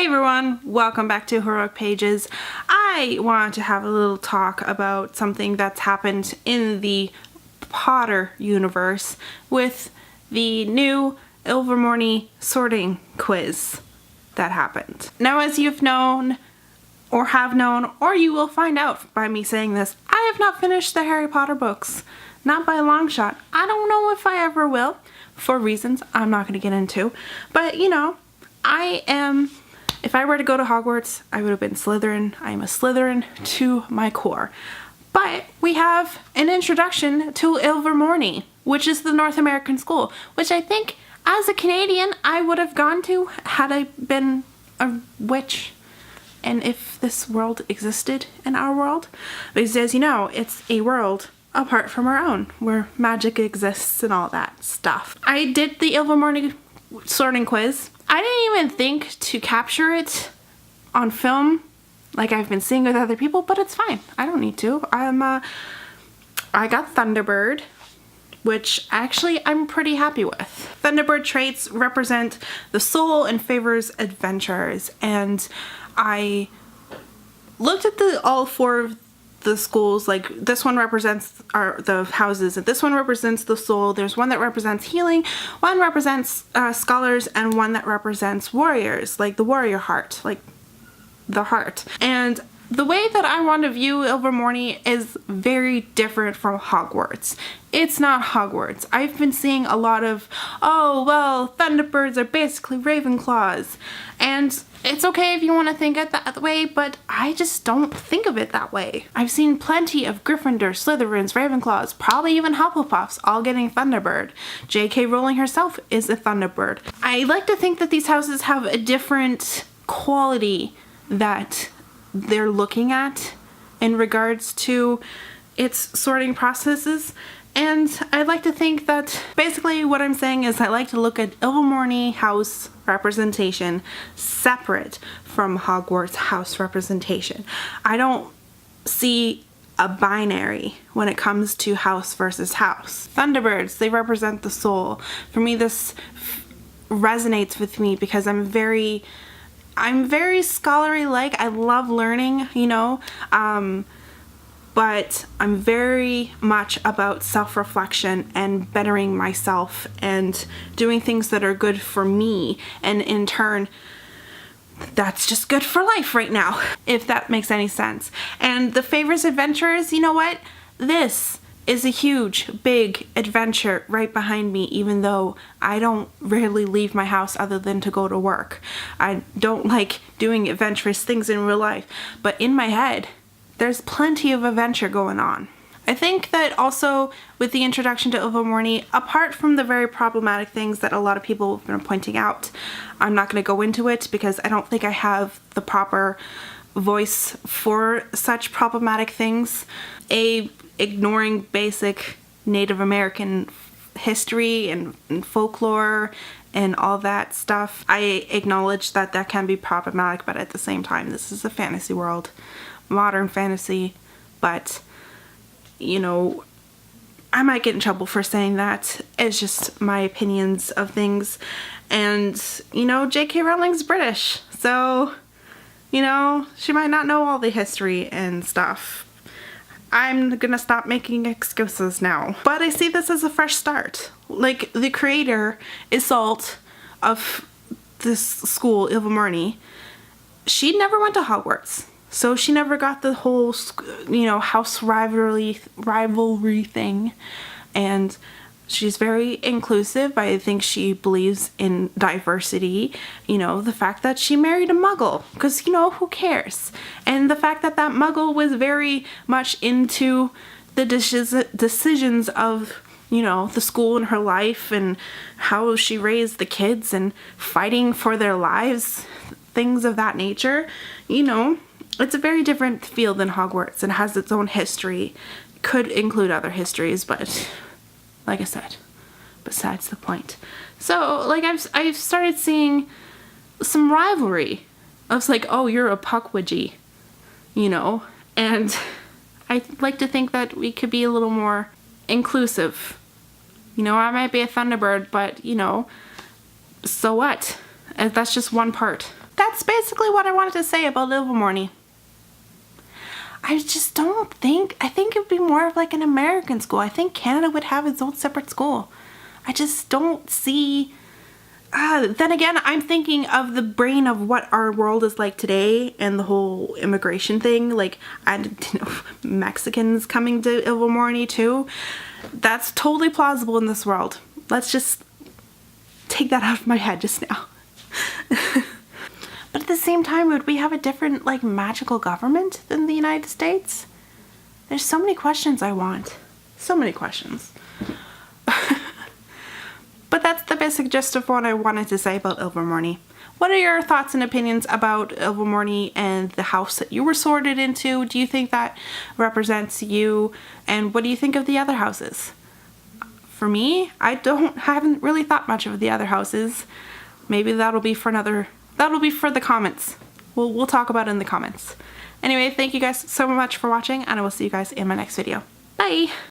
Hey everyone, welcome back to Heroic Pages. I want to have a little talk about something that's happened in the Potter universe with the new Ilvermorny sorting quiz that happened. Now, as you've known, or have known, or you will find out by me saying this, I have not finished the Harry Potter books. Not by a long shot. I don't know if I ever will, for reasons I'm not going to get into. But, you know, if I were to go to Hogwarts, I would have been Slytherin. I am a Slytherin to my core. But we have an introduction to Ilvermorny, which is the North American school, which I think, as a Canadian, I would have gone to had I been a witch. And if this world existed in our world. Because as you know, it's a world apart from our own, where magic exists and all that stuff. I did the Ilvermorny sorting quiz. I didn't even think to capture it on film like I've been seeing with other people, but it's fine. I don't need to. I got Thunderbird, which actually I'm pretty happy with. Thunderbird traits represent the soul and favors adventurers, and I looked at all four of the schools. Like, this one represents the houses, and this one represents the soul. There's one that represents healing, one represents scholars, and one that represents warriors, like the warrior heart, like the heart. And the way that I want to view Ilvermorny is very different from Hogwarts. It's not Hogwarts. I've been seeing a lot of, oh, well, Thunderbirds are basically Ravenclaws. And it's okay if you want to think it that way, but I just don't think of it that way. I've seen plenty of Gryffindor, Slytherins, Ravenclaws, probably even Hufflepuffs, all getting Thunderbird. J.K. Rowling herself is a Thunderbird. I like to think that these houses have a different quality that they're looking at in regards to its sorting processes. And I like to think that basically what I'm saying is I like to look at Ilvermorny house representation separate from Hogwarts house representation. I don't see a binary when it comes to house versus house. Thunderbirds, they represent the soul. For me, this resonates with me because I'm very scholarly-like. I love learning, you know, but I'm very much about self-reflection and bettering myself and doing things that are good for me, and in turn, that's just good for life right now, if that makes any sense. And the favors adventurers, you know what? This is a huge, big adventure right behind me, even though I don't rarely leave my house other than to go to work. I don't like doing adventurous things in real life, but in my head, there's plenty of adventure going on. I think that also with the introduction to Ilvermorny, apart from the very problematic things that a lot of people have been pointing out, I'm not going to go into it because I don't think I have the proper voice for such problematic things. Ignoring basic Native American history and folklore and all that stuff. I acknowledge that that can be problematic, but at the same time, this is a fantasy world, modern fantasy, but, you know, I might get in trouble for saying that. It's just my opinions of things. And, you know, J.K. Rowling's British, so, you know, she might not know all the history and stuff. I'm gonna stop making excuses now. But I see this as a fresh start. Like, the creator, Isolde, of this school, Ilvermorny, she never went to Hogwarts. So she never got the whole, you know, house rivalry thing. And she's very inclusive. I think she believes in diversity. You know, the fact that she married a muggle, because, you know, who cares? And the fact that that muggle was very much into the decisions of, you know, the school and her life and how she raised the kids and fighting for their lives, things of that nature. You know, it's a very different field than Hogwarts and has its own history. Could include other histories, but like I said, besides the point. So, like, I've started seeing some rivalry. I was like, oh, you're a Puckwidgie, you know? And I like to think that we could be a little more inclusive. You know, I might be a Thunderbird, but, you know, so what? That's just one part. That's that's basically what I wanted to say about Ilvermorny. I just don't think, I think it would be more of like an American school. I think Canada would have its own separate school. I just don't see, then again, I'm thinking of the brain of what our world is like today and the whole immigration thing, like, Mexicans coming to Ilvermorny too. That's totally plausible in this world. Let's just take that out of my head just now. But at the same time, would we have a different, like, magical government than the United States? There's so many questions I want. So many questions. But that's the basic gist of what I wanted to say about Ilvermorny. What are your thoughts and opinions about Ilvermorny and the house that you were sorted into? Do you think that represents you? And what do you think of the other houses? For me, I haven't really thought much of the other houses. Maybe that'll be for the comments. We'll talk about it in the comments. Anyway, thank you guys so much for watching, and I will see you guys in my next video. Bye!